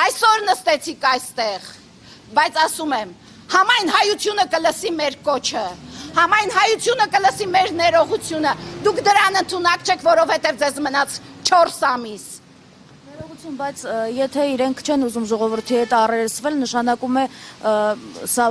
Այսօր նստեցիք այստեղ, բայց ասում եմ, համայն հայությունը կլսի մեր կոչը, համայն հայությունը կլսի մեր ներողությունը, դուք դրան ընդունակ չեք, որովհետև ձեզ մնաց 4 ամիս։ Ներողություն, բայց եթե իրենք չեն ուզում ժողովրդի հետ առերեսվել, նշանակում է սա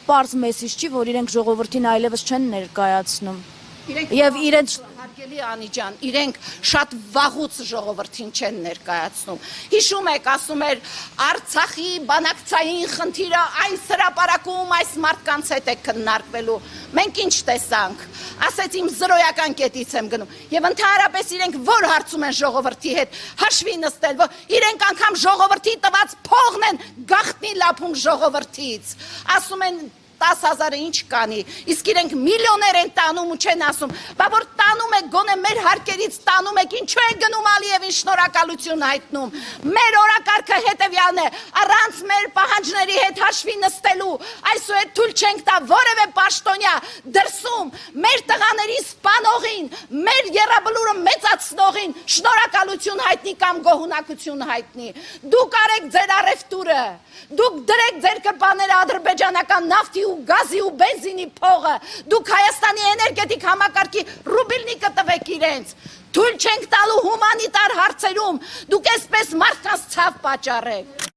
պարզ մեսիջ չի, որ իրենք ժողովրդին այլևս չեն ներկայացնում։ Եվ իրենց Հարգելի Անի ջան, իրենք շատ վաղուց ժողովրդին չեն ներկայացնում։ Հիշում եք, ասում էր Արցախի բանակցային խնդիրը այս հրապարակում այս մարդկանց հետ է քննարկվելու։ Մենք ինչ տեսանք։ Ասեց իմ զրոյական կետից եմ գնում։ Եվ ընդհանրապես իրենք որ հարցում են ժողովրդի հետ հաշվի նստել, որ իրենք անգամ ժողովրդի տված փողն են գաղտնի լափում ժողովրդից։ Ասում են 10,000-ը ինչ կանի, իսկ իրենք միլիոներ են տանում ու չեն ասում, բա որ տանում եք, գոնե մեր հարկերից տանում եք, ինչու եք գնում Ալիևին շնորհակալություն հայտնում, մեր օրակարգը հետևյալն է, առանց մեր պահանջների հետ հաշվի նստելու, այսուհետ թույլ չենք տա որևէ պաշտոնյա դրսում, մեր տղաների սպանողին, մեր եռաբլուրը մեծացնողին շնորհակալություն հայտնի կամ գոհունակություն հայտնի, դուք արեք ձեր առևտուրը, դուք դրեք ձեր կրպաները ադրբեջանական նավթի ու գազի ու բենզինի փողը, դուք Հայաստանի էներգետիկ համակարգի ռուբիլնիկը տվեք իրենց, թույլ չենք տալու հումանիտար հարցերում, դուք այսպես մարդկանց ցավ պատճառեք։